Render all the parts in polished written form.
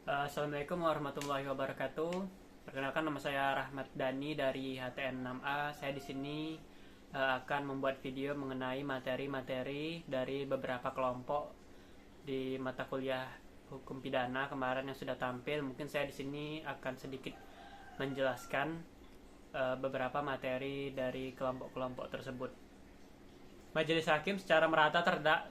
Assalamualaikum warahmatullahi wabarakatuh. Perkenalkan, nama saya Rahmat Dani dari HTN 6A. Saya di sini akan membuat video mengenai materi-materi dari beberapa kelompok di mata kuliah hukum pidana kemarin yang sudah tampil. Mungkin saya di sini akan sedikit menjelaskan beberapa materi dari kelompok-kelompok tersebut. Majelis hakim secara merata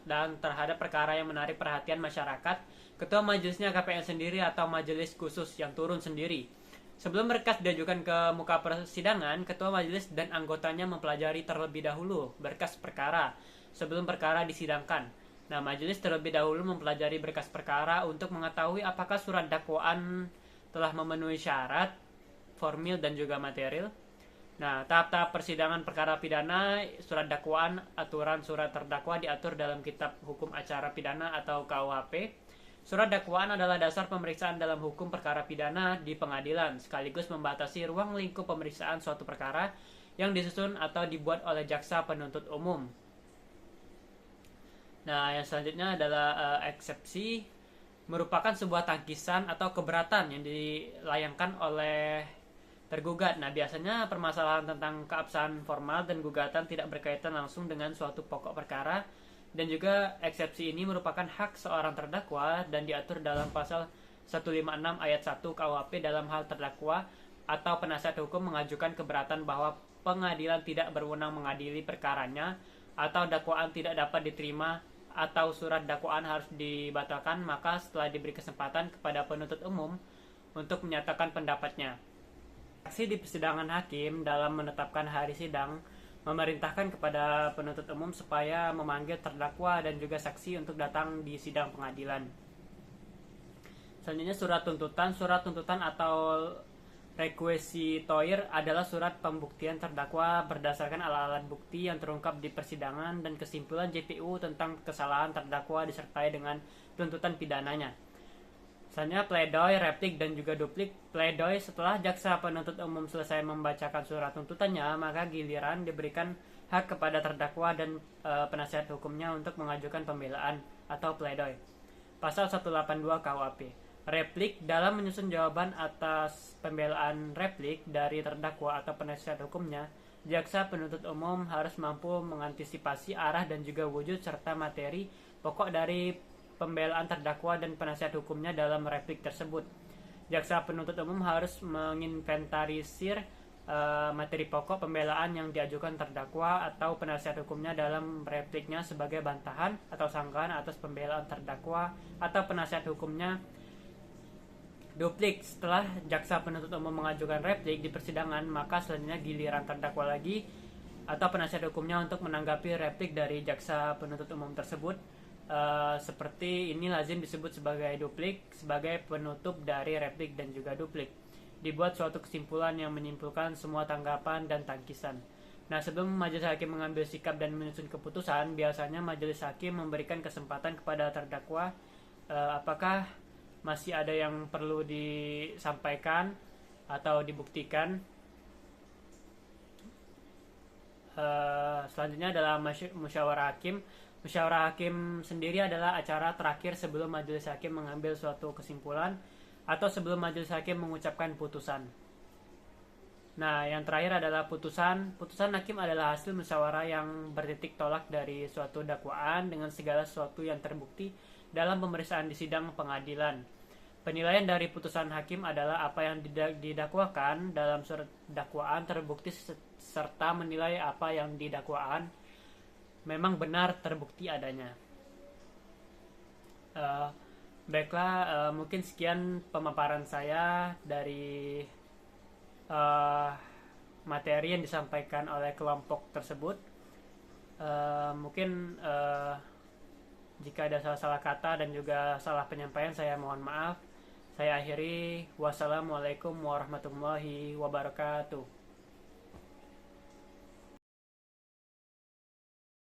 dan terhadap perkara yang menarik perhatian masyarakat. Ketua majelisnya KPN sendiri atau majelis khusus yang turun sendiri. Sebelum berkas diajukan ke muka persidangan, ketua majelis dan anggotanya mempelajari terlebih dahulu berkas perkara sebelum perkara disidangkan. Nah, majelis terlebih dahulu mempelajari berkas perkara untuk mengetahui apakah surat dakwaan telah memenuhi syarat formil dan juga material. Nah, tahap-tahap persidangan perkara pidana, surat dakwaan, aturan surat terdakwa diatur dalam Kitab Hukum Acara Pidana atau KUHP. Surat dakwaan adalah dasar pemeriksaan dalam hukum perkara pidana di pengadilan, sekaligus membatasi ruang lingkup pemeriksaan suatu perkara yang disusun atau dibuat oleh jaksa penuntut umum. Nah, yang selanjutnya adalah eksepsi, merupakan sebuah tangkisan atau keberatan yang dilayangkan oleh tergugat. Nah, biasanya permasalahan tentang keabsahan formal dan gugatan tidak berkaitan langsung dengan suatu pokok perkara, dan juga eksepsi ini merupakan hak seorang terdakwa dan diatur dalam pasal 156 ayat 1 KUHP dalam hal terdakwa atau penasihat hukum mengajukan keberatan bahwa pengadilan tidak berwenang mengadili perkaranya atau dakwaan tidak dapat diterima atau surat dakwaan harus dibatalkan, maka setelah diberi kesempatan kepada penuntut umum untuk menyatakan pendapatnya. Saksi di persidangan hakim dalam menetapkan hari sidang memerintahkan kepada penuntut umum supaya memanggil terdakwa dan juga saksi untuk datang di sidang pengadilan. Selanjutnya surat tuntutan. Surat tuntutan atau requisitoir adalah surat pembuktian terdakwa berdasarkan alat-alat bukti yang terungkap di persidangan dan kesimpulan JPU tentang kesalahan terdakwa disertai dengan tuntutan pidananya. Selanjutnya pledoi, replik, dan juga duplik. Pledoi, setelah jaksa penuntut umum selesai membacakan surat tuntutannya, maka giliran diberikan hak kepada terdakwa dan penasihat hukumnya untuk mengajukan pembelaan atau pledoi. Pasal 182 KUHP. Replik, dalam menyusun jawaban atas pembelaan replik dari terdakwa atau penasihat hukumnya, jaksa penuntut umum harus mampu mengantisipasi arah dan juga wujud serta materi pokok dari pembelaan terdakwa dan penasihat hukumnya dalam replik tersebut. Jaksa penuntut umum harus menginventarisir materi pokok pembelaan yang diajukan terdakwa atau penasihat hukumnya dalam repliknya sebagai bantahan atau sanggahan atas pembelaan terdakwa atau penasihat hukumnya. Duplik, setelah jaksa penuntut umum mengajukan replik di persidangan, maka selanjutnya giliran terdakwa lagi atau penasihat hukumnya untuk menanggapi replik dari jaksa penuntut umum tersebut. Seperti ini lazim disebut sebagai duplik, sebagai penutup dari replik dan juga duplik. Dibuat suatu kesimpulan yang menyimpulkan semua tanggapan dan tangkisan. Nah, sebelum majelis hakim mengambil sikap dan menyusun keputusan, biasanya majelis hakim memberikan kesempatan kepada terdakwa apakah masih ada yang perlu disampaikan atau dibuktikan. Selanjutnya adalah musyawarah hakim. Musyawarah hakim sendiri adalah acara terakhir sebelum majelis hakim mengambil suatu kesimpulan atau sebelum majelis hakim mengucapkan putusan. Nah, yang terakhir adalah putusan. Putusan hakim adalah hasil musyawarah yang bertitik tolak dari suatu dakwaan dengan segala sesuatu yang terbukti dalam pemeriksaan di sidang pengadilan. Penilaian dari putusan hakim adalah apa yang didakwakan dalam surat dakwaan terbukti serta menilai apa yang didakwaan memang benar terbukti adanya. Baiklah, mungkin sekian pemaparan saya dari materi yang disampaikan oleh kelompok tersebut. Mungkin jika ada salah-salah kata dan juga salah penyampaian, saya mohon maaf. Saya akhiri. Wassalamualaikum warahmatullahi wabarakatuh.